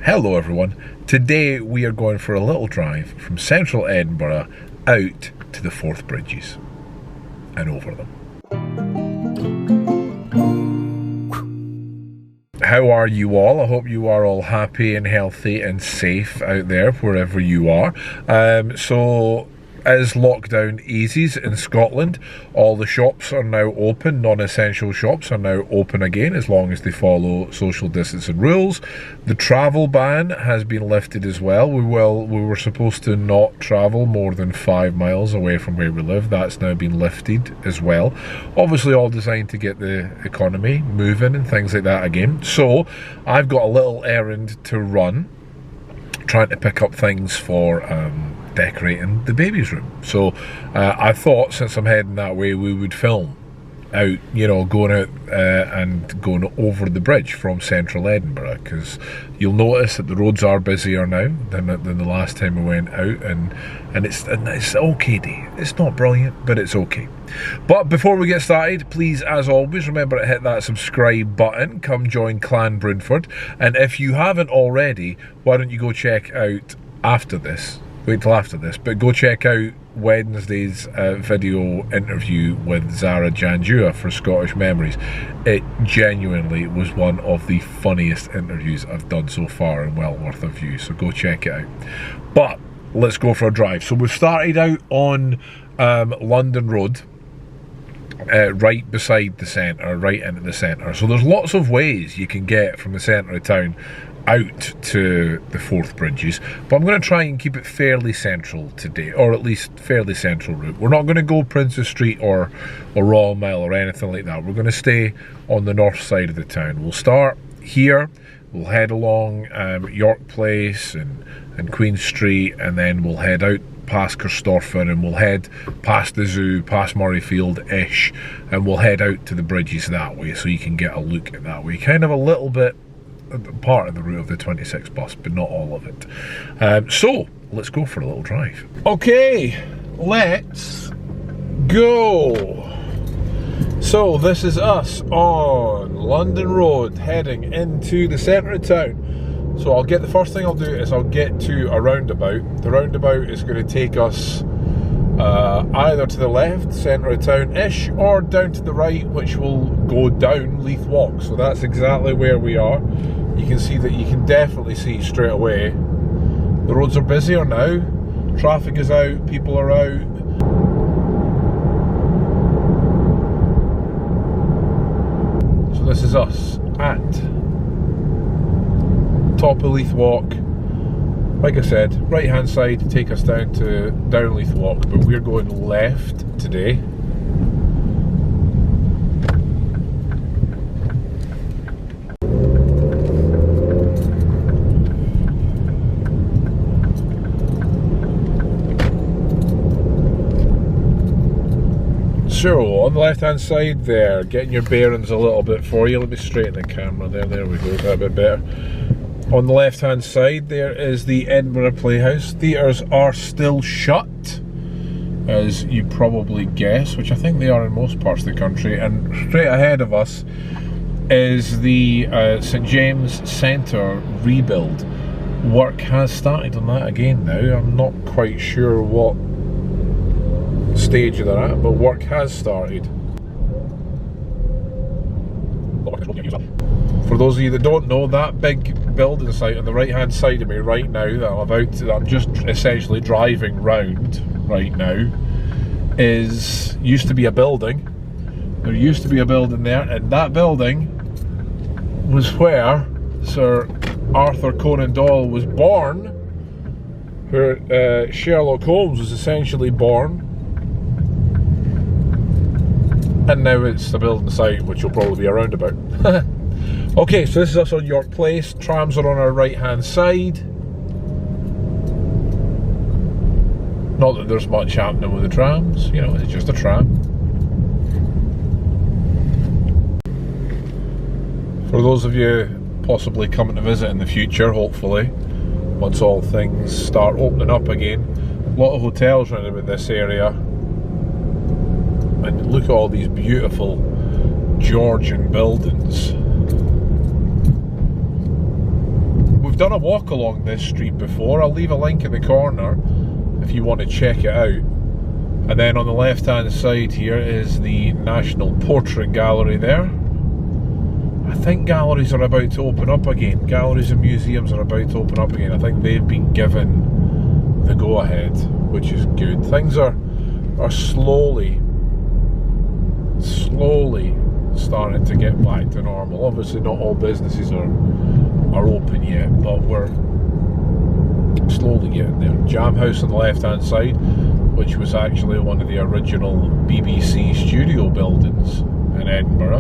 Hello everyone, today we are going for a little drive from Central Edinburgh out to the Forth Bridges and over them. How are you all? I hope you are all happy and healthy and safe out there wherever you are. So as lockdown eases in Scotland, all the shops are now open. Non-essential shops are now open again as long as they follow social distancing rules. The travel ban has been lifted as well. We were supposed to not travel more than 5 miles away from where we live. That's now been lifted as well. Obviously all designed to get the economy moving and things like that again. So I've got a little errand to run, trying to pick up things for decorating the baby's room. So I thought, since I'm heading that way, we would film out, you know, going out and going over the bridge from Central Edinburgh, because you'll notice that the roads are busier now than the last time we went out, and it's okay day. It's not brilliant, but it's okay. But before we get started, please, as always, remember to hit that subscribe button. Come join Clan Broomford, and if you haven't already, why don't you go check out after this. Wait till after this, but go check out Wednesday's video interview with Zara Janjua for Scottish Memories. It genuinely was one of the funniest interviews I've done so far and well worth a view, so go check it out. But let's go for a drive. So we've started out on London Road, right beside the centre, right into the centre. So there's lots of ways you can get from the centre of town out to the Forth Bridges, but I'm going to try and keep it fairly central today, or at least fairly central route. We're not going to go Princess Street or Royal Mile or anything like that. We're going to stay on the north side of the town. We'll start here, we'll head along York Place and Queen Street, and then we'll head out past Kirstoffer, and we'll head past the zoo, past Murrayfield-ish, and we'll head out to the bridges that way, so you can get a look at that way. Kind of a little bit part of the route of the 26 bus, but not all of it. So let's go for a little drive. Okay, let's go. So this is us on London Road heading into the centre of town. So the first thing I'll do is I'll get to a roundabout. The roundabout is going to take us either to the left, centre of town-ish, or down to the right, which will go down Leith Walk. So that's exactly where we are. You can see that, you can definitely see straight away the roads are busier now. Traffic is out, people are out. So this is us at top of Leith Walk. Like I said, right hand side to take us down Leith Walk, but we're going left today. So on the left hand side there, getting your bearings a little bit for you. Let me straighten the camera there we go, is that a bit better? On the left hand side there is the Edinburgh Playhouse. Theatres are still shut, as you probably guess, which I think they are in most parts of the country. And straight ahead of us is the St James Centre rebuild. Work has started on that again now. I'm not quite sure what stage they're at, but work has started. For those of you that don't know, that big building site on the right hand side of me right now that I'm just essentially driving round right now used to be a building. There used to be a building there, and that building was where Sir Arthur Conan Doyle was born, where Sherlock Holmes was essentially born. And now it's a building site which will probably be a roundabout. Okay, so this is us on York Place. Trams are on our right hand side. Not that there's much happening with the trams, you know, it's just a tram. For those of you possibly coming to visit in the future, hopefully, once all things start opening up again, a lot of hotels around about this area. And look at all these beautiful Georgian buildings. we've done a walk along this street before. I'll leave a link in the corner if you want to check it out. And then on the left hand side here is the National Portrait Gallery there. I think galleries are about to open up again. Galleries and museums are about to open up again. I think they've been given the go-ahead, which is good. Things are slowly starting to get back to normal. Obviously not all businesses are open yet, but we're slowly getting there. Jam House on the left hand side, which was actually one of the original BBC studio buildings in Edinburgh.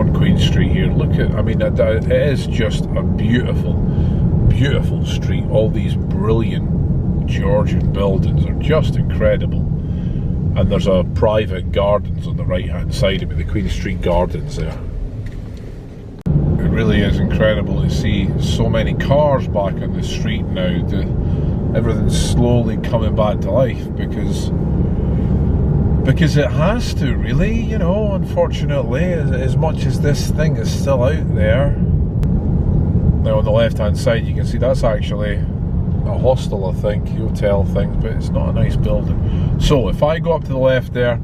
On Queen Street here, look at, I mean, it is just a beautiful, beautiful street. All these brilliant Georgian buildings are just incredible. And there's a private gardens on the right hand side of me, the Queen Street Gardens there. It really is incredible to see so many cars back on the street now. Everything's slowly coming back to life because it has to, really, you know, unfortunately, as much as this thing is still out there. Now on the left hand side you can see that's actually a hostel, I think, hotel thing, but it's not a nice building. So if I go up to the left there,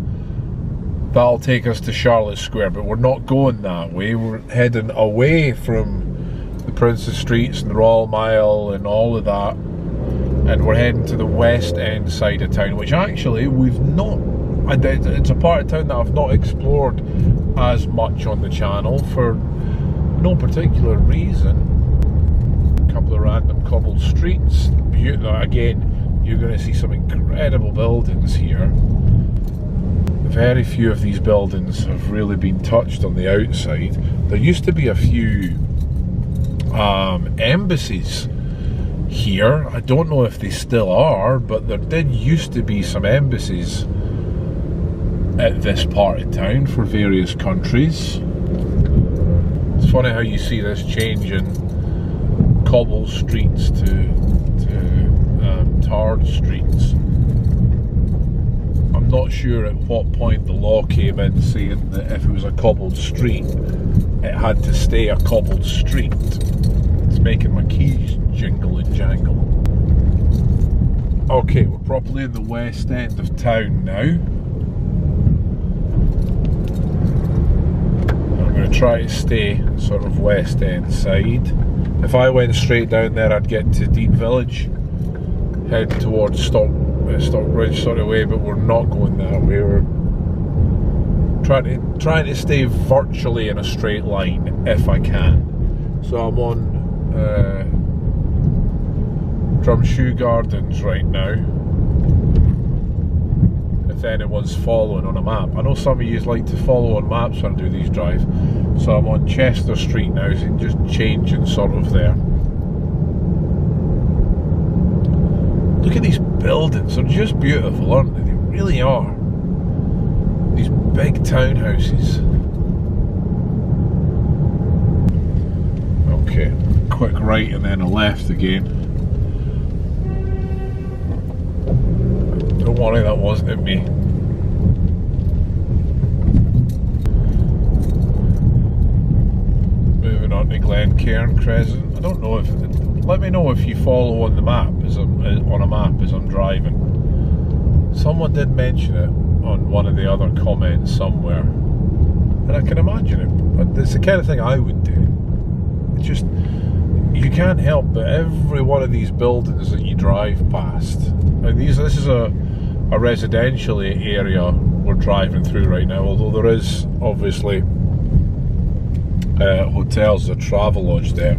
that'll take us to Charlotte Square, but we're not going that way. We're heading away from the Princes Streets and the Royal Mile and all of that, and we're heading to the West End side of town, which actually we've not, it's a part of town that I've not explored as much on the channel for no particular reason. A couple of random cobbled streets, beautiful. Again, you're going to see some incredible buildings here. Very few of these buildings have really been touched on the outside. There used to be a few embassies here. I don't know if they still are, but there did used to be some embassies at this part of town for various countries. It's funny how you see this change in cobble streets to tarred streets. I'm not sure at what point the law came in saying that if it was a cobbled street, it had to stay a cobbled street. It's making my keys jingle and jangle. Okay, we're properly in the West End of town now. I'm going to try to stay sort of West End side. If I went straight down there, I'd get to Dean Village, head towards Stockbridge sort of way, but we're not going that way. We're trying to stay virtually in a straight line if I can. So I'm on Drumshoe Gardens right now, if anyone's following on a map. I know some of you like to follow on maps when I do these drives. So I'm on Chester Street now, so just changing sort of there. Look at these buildings, they're just beautiful, aren't they? They really are. These big townhouses. Okay, quick right and then a left again. Don't worry, that wasn't at me. Moving on to Glencairn Crescent. I don't know if, let me know if you follow on the map as I'm driving. Someone did mention it on one of the other comments somewhere, and I can imagine it. But it's the kind of thing I would do. It's just, you can't help but every one of these buildings that you drive past. And this is a residential area we're driving through right now, although there is obviously hotels, a travel lodge there.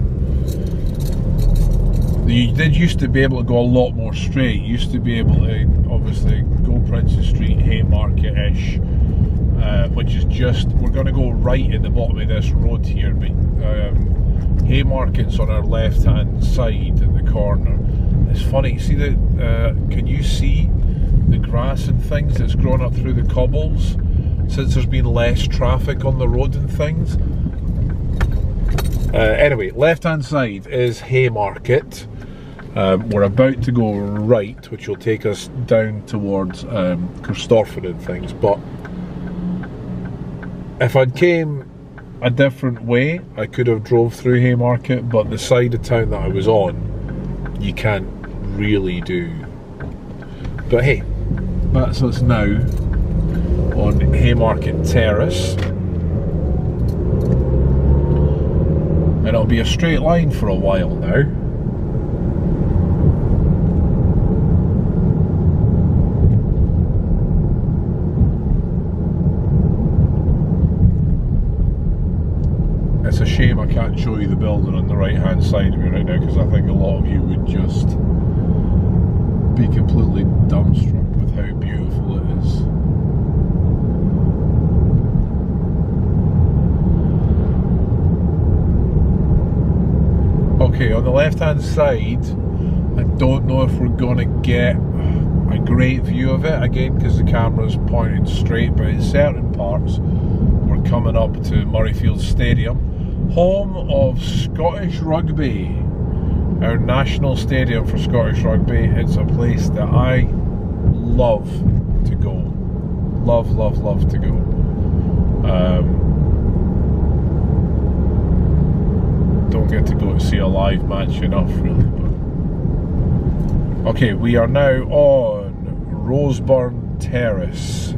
You did used to be able to go a lot more straight. You used to be able to obviously go Princes Street, Haymarket-ish, which is just, we're going to go right at the bottom of this road here, but Haymarket's on our left hand side in the corner. It's funny, see the, can you see the grass and things that's grown up through the cobbles since there's been less traffic on the road and things? Anyway, left hand side is Haymarket. We're about to go right, which will take us down towards Corstorphine and things, but if I'd came a different way, I could have drove through Haymarket, but the side of town that I was on, you can't really do. But hey, that's us now on Haymarket Terrace. And it'll be a straight line for a while now. It's a shame I can't show you the building on the right hand side of me right now, because I think a lot of you would just be completely dumbstruck with how beautiful it is. Okay, on the left hand side, I don't know if we're going to get a great view of it, again because the camera's pointing straight, but in certain parts we're coming up to Murrayfield Stadium, home of Scottish Rugby, our national stadium for Scottish Rugby. It's a place that I love to go. Love, love, love to go. Don't get to go to see a live match enough, really. But okay, we are now on Roseburn Terrace.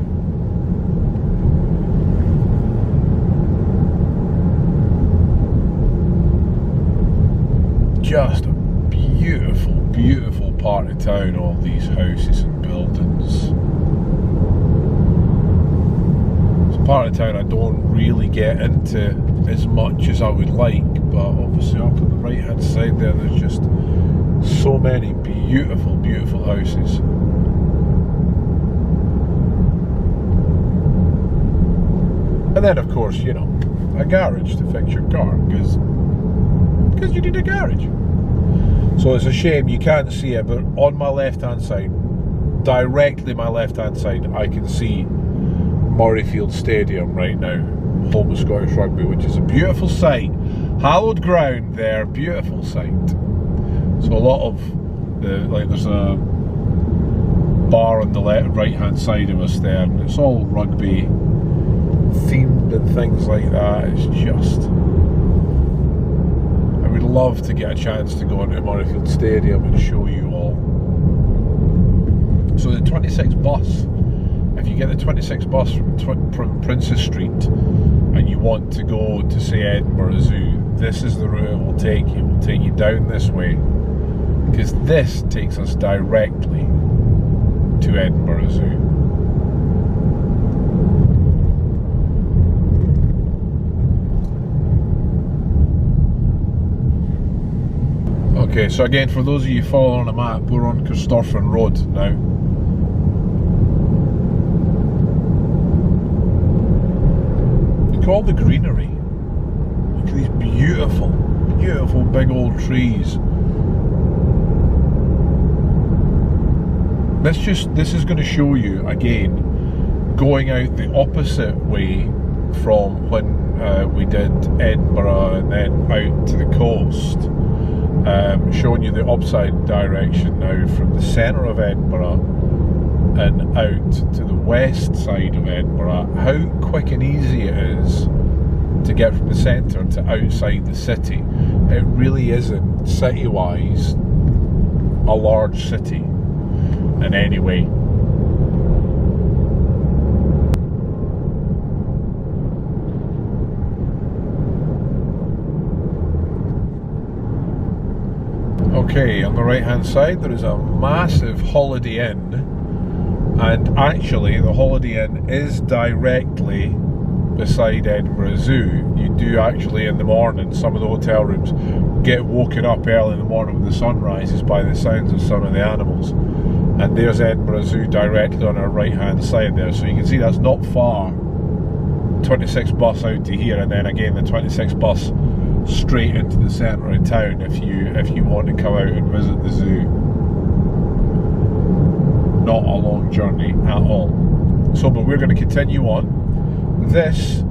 Just a beautiful, beautiful part of town, all these houses and buildings. It's a part of town I don't really get into as much as I would like, but obviously up on the right hand side there, there's just so many beautiful, beautiful houses. And then of course, you know, a garage to fix your car, because you need a garage. So it's a shame you can't see it, but on my left hand side, directly my left hand side, I can see Murrayfield Stadium right now, home of Scottish Rugby, which is a beautiful sight. Hallowed ground there, beautiful sight. So a lot of there's a bar on the right hand side of us there, and it's all rugby themed and things like that. It's just, I would love to get a chance to go into Murrayfield Stadium and show you all. So the 26 bus, if you get the 26 bus from Princess Street and you want to go to, say, Edinburgh Zoo, this is the route it will take you. It will take you down this way, because this takes us directly to Edinburgh Zoo. Okay, so again, for those of you following on the map, we're on Corstorphine Road now. Look at all the greenery. Look at these beautiful, beautiful big old trees. This is going to show you, again, going out the opposite way from when we did Edinburgh and then out to the coast. Showing you the upside direction now from the centre of Edinburgh and out to the west side of Edinburgh, how quick and easy it is to get from the centre to outside the city. It really isn't, city-wise, a large city in any way. Okay, on the right hand side there is a massive Holiday Inn, and actually the Holiday Inn is directly beside Edinburgh Zoo. You do actually in the morning, some of the hotel rooms get woken up early in the morning when the sun rises by the sounds of some of the animals, and there's Edinburgh Zoo directly on our right hand side there, so you can see that's not far. 26 bus out to here, and then again the 26 bus straight into the centre of town if you want to come out and visit the zoo. Not a long journey at all. So, but we're going to continue on. This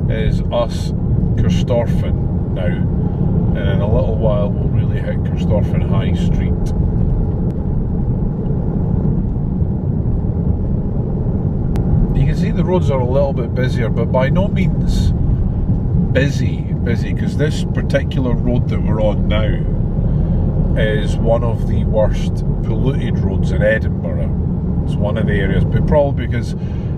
is us Corstorphine now, and in a little while we'll really hit Corstorphine High Street. You can see the roads are a little bit busier, but by no means busy, because this particular road that we're on now is one of the worst polluted roads in Edinburgh. It's one of the areas, but probably because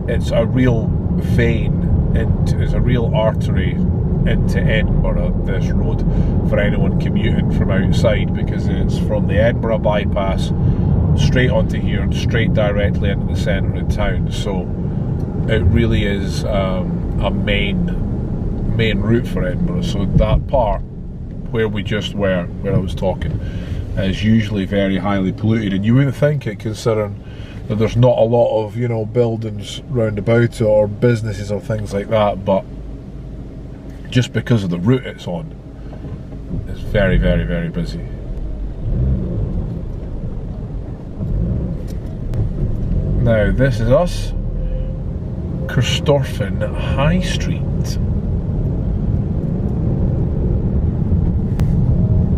it's a real vein, and it's a real artery into Edinburgh, this road, for anyone commuting from outside, because it's from the Edinburgh bypass straight onto here and straight directly into the centre of town. So it really is a main route for Edinburgh. So that part where we just were, where I was talking, is usually very highly polluted, and you wouldn't think it, considering that there's not a lot of, you know, buildings round about or businesses or things like that, but just because of the route it's on, it's very, very, very busy. Now this is us, Corstorphine High Street.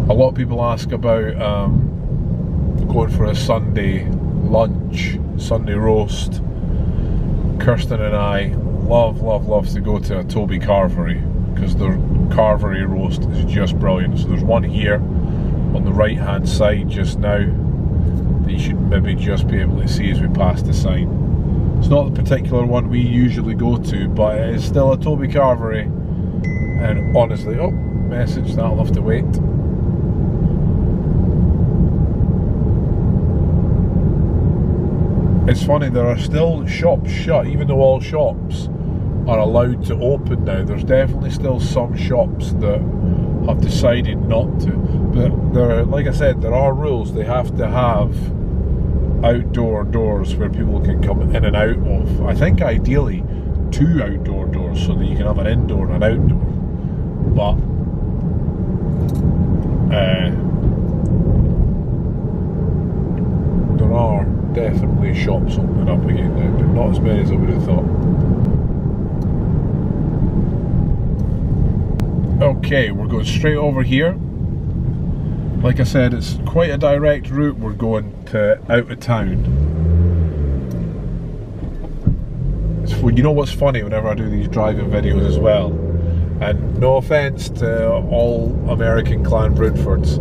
A lot of people ask about going for a Sunday lunch, Sunday roast. Kirsten and I love to go to a Toby Carvery, because their carvery roast is just brilliant. So there's one here on the right hand side just now that you should maybe just be able to see as we pass the sign. It's not the particular one we usually go to, but it is still a Toby Carvery, and honestly, oh, message, that'll have to wait. It's funny, there are still shops shut, even though all shops are allowed to open now. There's definitely still some shops that have decided not to. But there, like I said, there are rules. They have to have outdoor doors where people can come in and out of. I think ideally 2 outdoor doors, so that you can have an indoor and an outdoor. But there are definitely shops opening up again now, but not as many as I would have thought. Okay, we're going straight over here. Like I said, it's quite a direct route. We're going to out of town. You know what's funny, whenever I do these driving videos as well, and no offence to all American Clan Broodfords,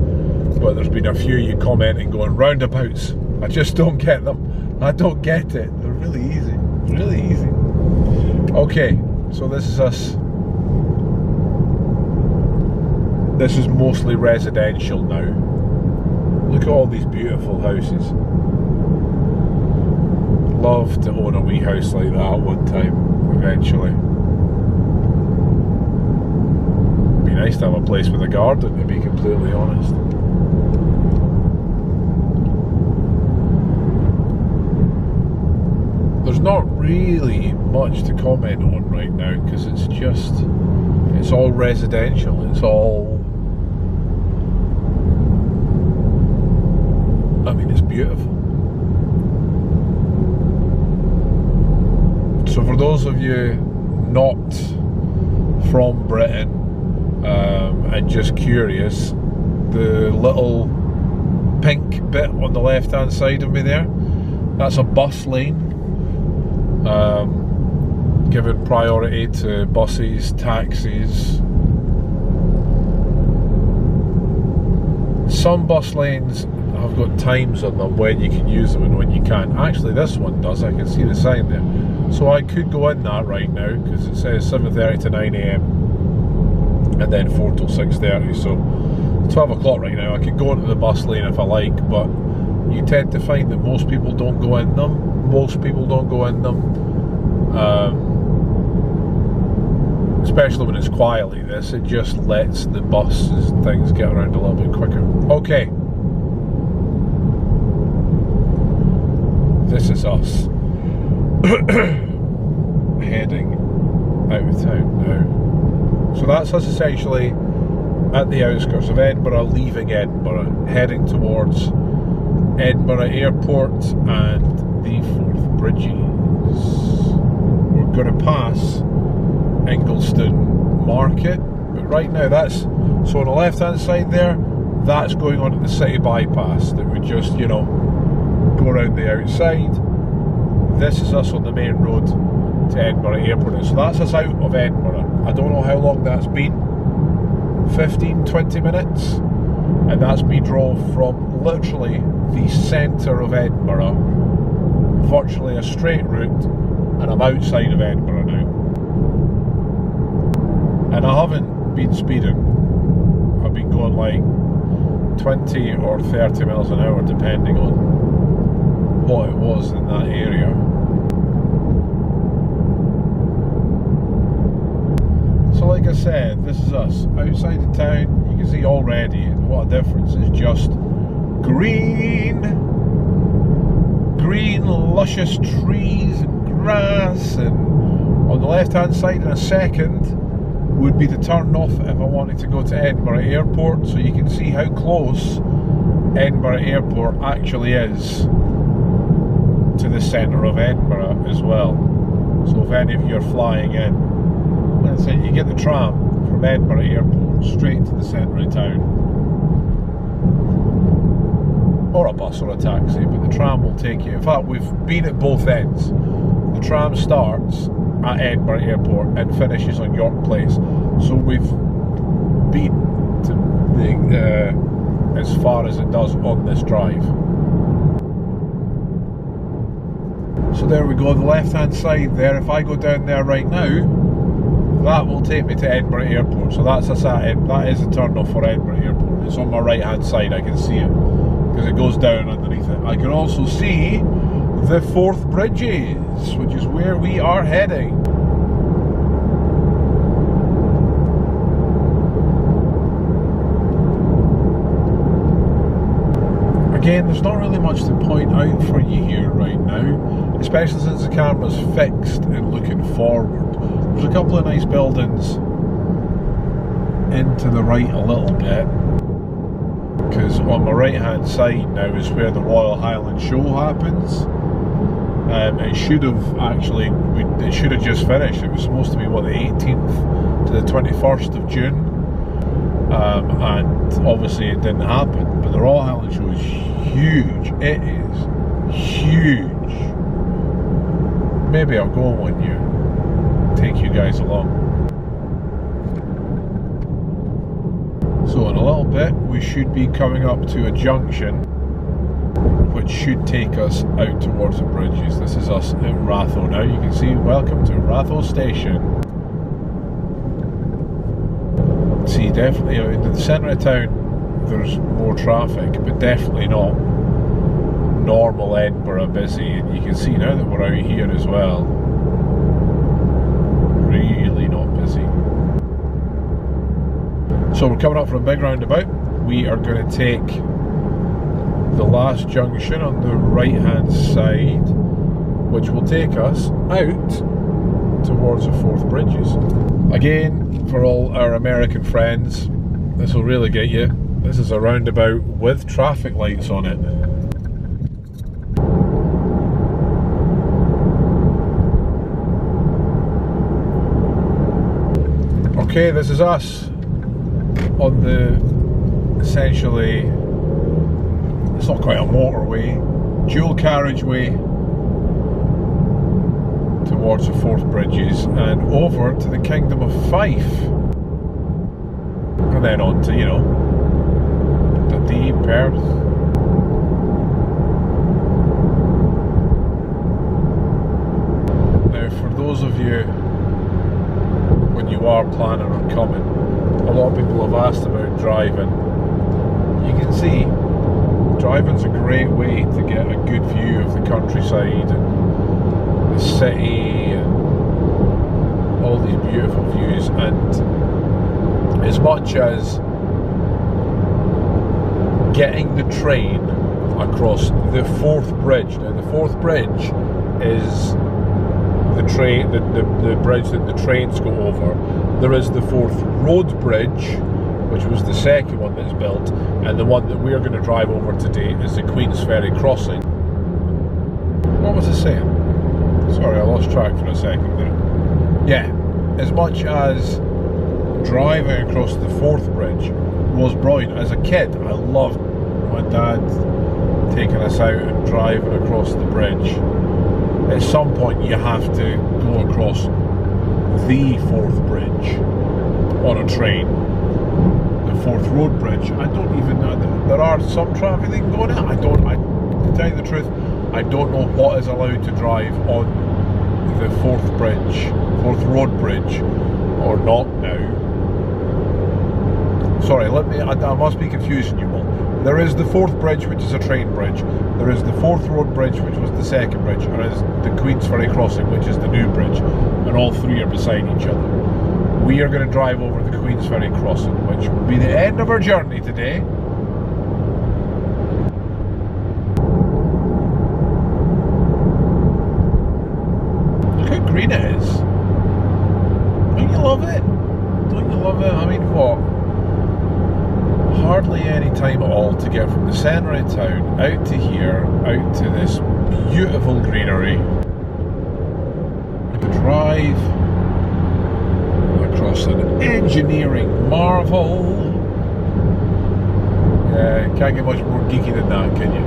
but there's been a few you commenting going roundabouts. I just don't get them. I don't get it. They're really easy. Really easy. Okay, so this is us. This is mostly residential now. Look at all these beautiful houses. Love to own a wee house like that one time, eventually. Be nice to have a place with a garden, to be completely honest. There's not really much to comment on right now, because it's all residential, it's all, I mean, it's beautiful. So for those of you not from Britain and just curious, the little pink bit on the left hand side of me there, that's a bus lane. Giving priority to buses, taxis. Some bus lanes have got times on them when you can use them and when you can't. Actually, this one does. I can see the sign there. So I could go in that right now, because it says 7:30 to 9 AM and then 4 till 6:30. So 12 o'clock right now. I could go into the bus lane if I like, but you tend to find that most people don't go in them. Especially when it's quiet like this, it just lets the buses and things get around a little bit quicker. Okay, this is us heading out of town now. So that's us essentially at the outskirts of Edinburgh, leaving Edinburgh, heading towards Edinburgh Airport and the Forth Bridges. We're going to pass Ingleston Market, but right now that's, so on the left hand side there, that's going on at the city bypass that would just, you know, go around the outside. This is us on the main road to Edinburgh Airport, so that's us out of Edinburgh. I don't know how long that's been, 15-20 minutes, and that's me drove from literally the centre of Edinburgh, virtually a straight route, and I'm outside of Edinburgh now. And I haven't been speeding. I've been going like 20 or 30 miles an hour depending on what it was in that area. So like I said, this is us outside the town. You can see already what a difference. It's just green, luscious trees and grass, and on the left hand side in a second would be the turn off if I wanted to go to Edinburgh Airport, so you can see how close Edinburgh Airport actually is to the centre of Edinburgh as well. So if any of you are flying in, let's say you get the tram from Edinburgh Airport straight to the centre of town, or a bus or a taxi, but the tram will take you. In fact, we've been at both ends. The tram starts at Edinburgh Airport and finishes on York Place, so we've been to the, as far as it does on this drive. So there we go, the left hand side there. If I go down there right now, that will take me to Edinburgh Airport. So that's that is a turn off for Edinburgh Airport. It's on my right hand side, I can see it because it goes down underneath it. I can also see the Forth Bridges, which is where we are heading. Again, there's not really much to point out for you here right now, especially since the camera's fixed and looking forward. There's a couple of nice buildings into the right a little bit, because on my right hand side now is where the Royal Highland Show happens. It should have just finished. It was supposed to be what, the 18th to the 21st of June, and obviously it didn't happen. But the Royal Highland Show is huge. It is huge. Maybe I'll go one year, take you guys along. So in a little bit we should be coming up to a junction which should take us out towards the bridges. This is us at Ratho now. You can see, welcome to Ratho Station. See, definitely in the centre of town there's more traffic, but definitely not normal Edinburgh busy. And you can see now that we're out here as well, really not busy. So we're coming up for a big roundabout. We are going to take the last junction on the right hand side, which will take us out towards the Forth Bridges. Again, for all our American friends, this will really get you. This is a roundabout with traffic lights on it. Okay, this is us on the, essentially, it's not quite a motorway, dual carriageway towards the Forth Bridges and over to the Kingdom of Fife, and then on to, you know, Dundee, Perth. Now for those of you, when you are planning on coming, a lot of people have asked about driving. You can see driving's a great way to get a good view of the countryside and the city and all these beautiful views. And as much as getting the train across the Forth Bridge, now the Forth Bridge is the bridge that the trains go over. There is the Forth Road Bridge, which was the second one that's built, and the one that we're going to drive over today is the Queensferry Crossing. What was I saying? Sorry, I lost track for a second there. Yeah, as much as driving across the Forth Bridge was brilliant. As a kid, I loved my dad taking us out and driving across the bridge. At some point you have to go across the fourth bridge on a train. The fourth road bridge. I don't even know. There are some traffic that can go on it. To tell you the truth, I don't know what is allowed to drive on the fourth road bridge, or not now. Sorry, I must be confusing you all. There is the fourth bridge, which is a train bridge. There is the fourth road bridge, which was the second bridge. And there is the Queensferry Crossing, which is the new bridge. And all three are beside each other. We are going to drive over the Queensferry Crossing, which will be the end of our journey today. Look how green it is. Don't you love it? Don't you love it? I mean, what? Hardly any time at all to get from the centre of town out to here, out to this beautiful greenery. To drive across an engineering marvel. Can't get much more geeky than that, can you?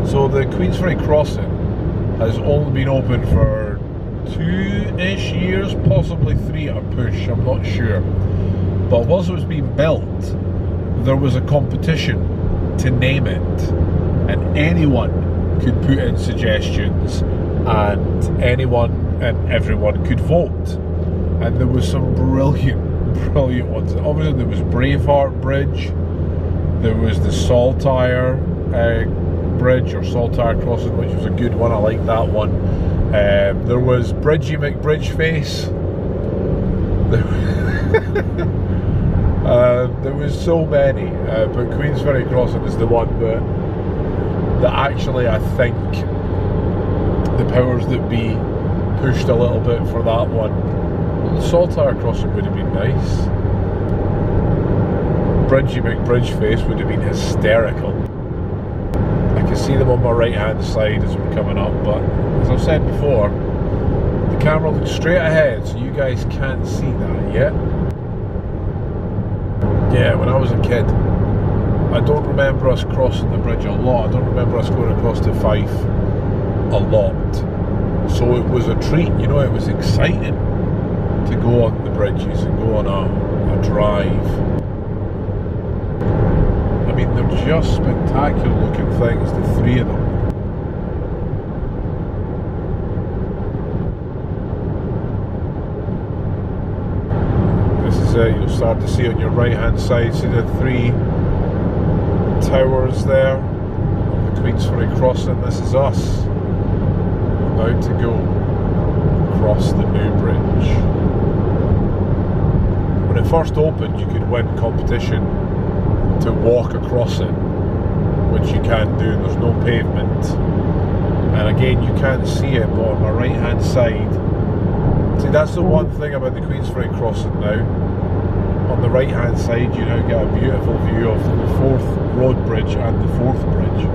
So the Queensferry Crossing has only been open for 2-ish years, possibly 3 at a push, I'm not sure. But whilst it was being built, there was a competition to name it, and anyone could put in suggestions, and anyone and everyone could vote. And there was some brilliant ones. Obviously there was Braveheart Bridge, there was the Saltire Bridge, or Saltire Crossing, which was a good one, I like that one. There was Bridgie McBridgeface. There was so many, but Queensferry Crossing is the one that actually I think the powers that be pushed a little bit for that one. The Saltire Crossing would have been nice. Bridgie McBridgeface would have been hysterical. I can see them on my right hand side as we're coming up, but as I've said before, the camera looks straight ahead, so you guys can't see that yet. Yeah, when I was a kid, I don't remember us crossing the bridge a lot. I don't remember us going across to Fife a lot. So it was a treat, you know, it was exciting to go on the bridges and go on a drive. I mean, they're just spectacular looking things, the 3 of them. You'll start to see on your right hand side, see the 3 towers there on the Queensferry Crossing. This is us about to go across the new bridge. When it first opened, you could win competition to walk across it, which you can't do, there's no pavement. And again, you can't see it, but on my right hand side, see, that's the one thing about the Queensferry Crossing now. On the right hand side you now get a beautiful view of the 4th road bridge and the 4th bridge.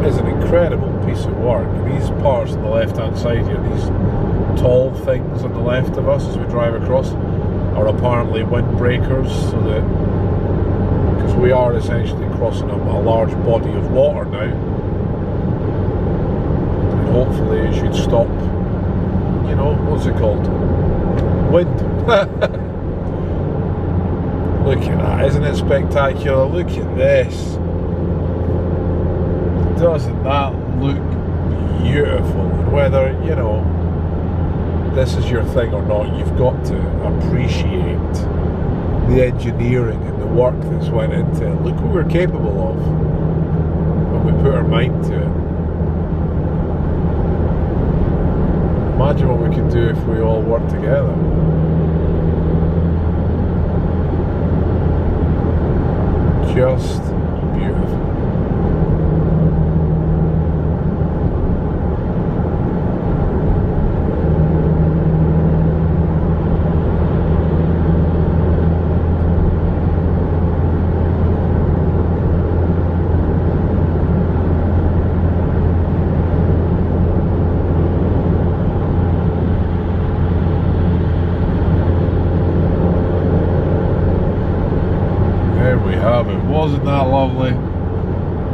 It's an incredible piece of work. These parts on the left hand side here, these tall things on the left of us as we drive across, are apparently windbreakers, so that, because we are essentially crossing a large body of water now, and hopefully it should stop, you know, what's it called? Wind. Look at that, isn't it spectacular? Look at this. Doesn't that look beautiful? And whether, you know, this is your thing or not, you've got to appreciate the engineering and the work that's went into it. Look what we're capable of when we put our mind to it. Imagine what we could do if we all worked together. Just beautiful. Wasn't that lovely?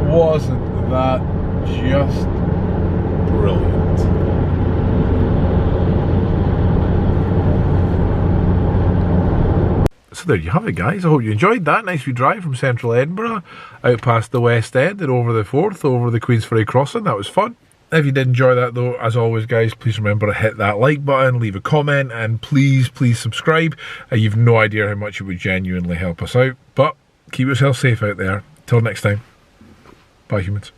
Wasn't that just brilliant? So there you have it, guys. I hope you enjoyed that. Nice wee drive from Central Edinburgh out past the West End and over the Forth, over the Queensferry Crossing. That was fun. If you did enjoy that though, as always guys, please remember to hit that like button, leave a comment, and please subscribe. You've no idea how much it would genuinely help us out. But keep yourself safe out there. Till next time. Bye humans.